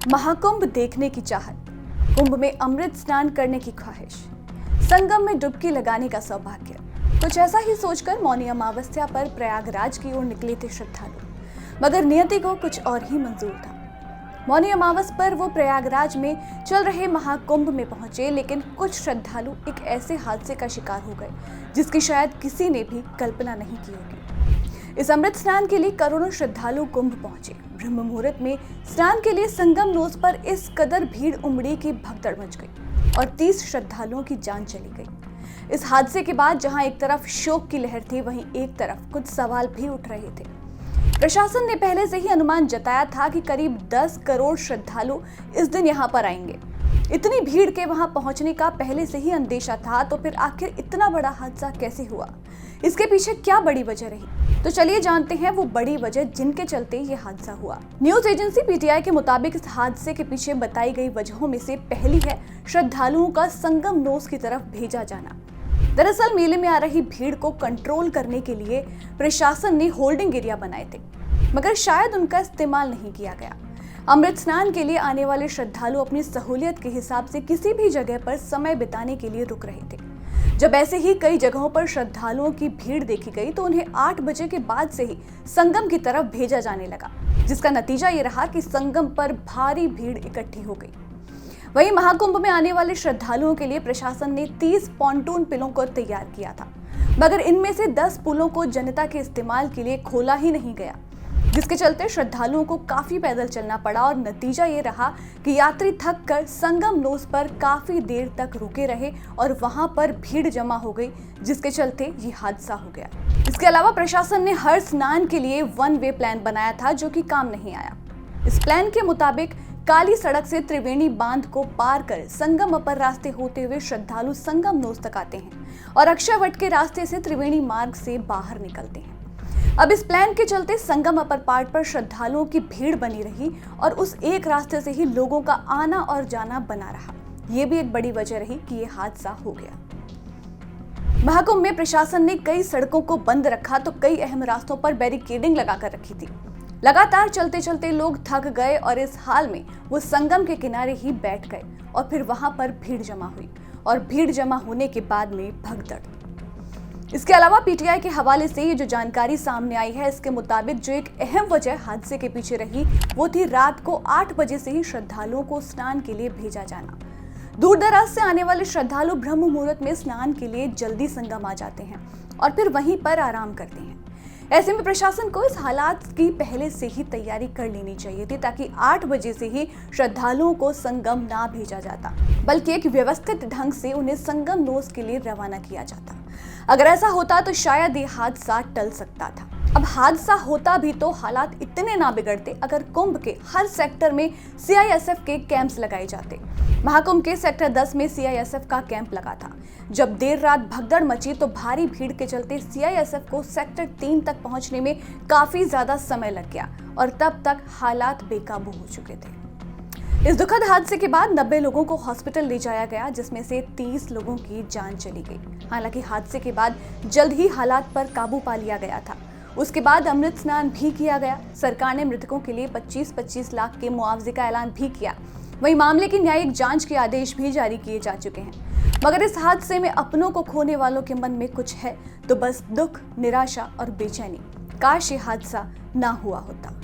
महाकुंभ देखने की चाहत, कुंभ में अमृत स्नान करने की ख्वाहिश, संगम में डुबकी लगाने का सौभाग्य। कुछ ऐसा ही सोचकर मौनी अमावस्या पर प्रयागराज की ओर निकले थे श्रद्धालु, मगर नियति को कुछ और ही मंजूर था। मौनी अमावस पर वो प्रयागराज में चल रहे महाकुंभ में पहुंचे, लेकिन कुछ श्रद्धालु एक ऐसे हादसे का शिकार हो गए जिसकी शायद किसी ने भी कल्पना नहीं की होगी। इस अमृत स्नान के लिए करोड़ों श्रद्धालु कुंभ पहुंचे। ब्रह्म मुहूर्त में स्नान के लिए संगम नोस पर इस कदर भीड़ उमड़ी कि भगदड़ मच गई और 30 श्रद्धालुओं की जान चली गई। इस हादसे के बाद जहां एक तरफ शोक की लहर थी, वहीं एक तरफ कुछ सवाल भी उठ रहे थे। प्रशासन ने पहले से ही अनुमान जताया था कि करीब 10 करोड़ श्रद्धालु इस दिन यहाँ पर आएंगे। इतनी भीड़ के वहां पहुंचने का पहले से ही अंदेशा था, तो फिर आखिर इतना बड़ा हादसा कैसे हुआ? इसके पीछे क्या बड़ी वजह रही? तो चलिए जानते हैं वो बड़ी वजह जिनके चलते ये हादसा हुआ। न्यूज एजेंसी पीटीआई के मुताबिक इस हादसे के पीछे बताई गई वजहों में से पहली है श्रद्धालुओं का संगम नोस की तरफ भेजा जाना। दरअसल मेले में आ रही भीड़ को कंट्रोल करने के लिए प्रशासन ने होल्डिंग एरिया बनाए थे, मगर शायद उनका इस्तेमाल नहीं किया गया। अमृत स्नान के लिए आने वाले श्रद्धालु अपनी सहूलियत के हिसाब से किसी भी जगह पर समय बिताने के लिए रुक रहे थे। जब ऐसे ही कई जगहों पर श्रद्धालुओं की भीड़ देखी गई, तो उन्हें 8 बजे के बाद से ही संगम की तरफ भेजा जाने लगा, जिसका नतीजा ये रहा कि संगम पर भारी भीड़ इकट्ठी हो गई। वहीं महाकुंभ में आने वाले श्रद्धालुओं के लिए प्रशासन ने 30 पॉन्टून पुलों को तैयार किया था, मगर इनमें से 10 पुलों को जनता के इस्तेमाल के लिए खोला ही नहीं गया, जिसके चलते श्रद्धालुओं को काफी पैदल चलना पड़ा और नतीजा ये रहा कि यात्री थक कर संगम नोस पर काफी देर तक रुके रहे और वहां पर भीड़ जमा हो गई, जिसके चलते ये हादसा हो गया। इसके अलावा प्रशासन ने हर स्नान के लिए 1 वे प्लान बनाया था, जो कि काम नहीं आया। इस प्लान के मुताबिक काली सड़क से त्रिवेणी बांध को पार कर संगम अपर रास्ते होते हुए श्रद्धालु संगम नोस तक आते हैं और अक्षयवट के रास्ते से त्रिवेणी मार्ग से बाहर निकलते हैं। अब इस प्लान के चलते संगम अपर पार्ट पर श्रद्धालुओं की भीड़ बनी रही और उस एक रास्ते से ही लोगों का आना और जाना बना रहा। ये भी एक बड़ी वजह रही कि ये हादसा हो गया। महाकुंभ में प्रशासन ने कई सड़कों को बंद रखा, तो कई अहम रास्तों पर बैरिकेडिंग लगाकर रखी थी। लगातार चलते चलते लोग थक गए और इस हाल में वो संगम के किनारे ही बैठ गए और फिर वहां पर भीड़ जमा हुई और भीड़ जमा होने के बाद में भगदड़। इसके अलावा पीटीआई के हवाले से ये जो जानकारी सामने आई है, इसके मुताबिक जो एक अहम वजह हादसे के पीछे रही, वो थी रात को 8 बजे से ही श्रद्धालुओं को स्नान के लिए भेजा जाना। दूर दराज से आने वाले श्रद्धालु ब्रह्म मुहूर्त में स्नान के लिए जल्दी संगम आ जाते हैं और फिर वहीं पर आराम करते हैं। ऐसे में प्रशासन को इस हालात की पहले से ही तैयारी कर लेनी चाहिए थी, ताकि 8 बजे से ही श्रद्धालुओं को संगम ना भेजा जाता, बल्कि एक व्यवस्थित ढंग से उन्हें संगम नोस के लिए रवाना किया जाता। अगर ऐसा होता तो शायद ये हादसा टल सकता था। अब हादसा होता भी तो हालात इतने ना बिगड़ते अगर कुंभ के हर सेक्टर में सीआईएसएफ के कैंप्स लगाए जाते। महाकुंभ के सेक्टर 10 में सीआईएसएफ का कैंप लगा था। जब देर रात भगदड़ मची तो भारी भीड़ के चलते सीआईएसएफ को सेक्टर 3 तक पहुंचने में काफी ज्यादा समय लग गया और तब तक हालात बेकाबू हो चुके थे। इस दुखद हादसे के बाद 90 लोगों को हॉस्पिटल ले जाया गया, जिसमें से 30 लोगों की जान चली गई। हालांकि हादसे के बाद जल्द ही हालात पर काबू पा लिया गया था। उसके बाद अमृत स्नान भी किया गया। सरकार ने मृतकों के लिए 25-25 लाख के मुआवजे का ऐलान भी किया। वहीं मामले की न्यायिक जांच के आदेश भी जारी किए जा चुके हैं। मगर इस हादसे में अपनों को खोने वालों के मन में कुछ है तो बस दुख, निराशा और बेचैनी। काश ये हादसा ना हुआ होता।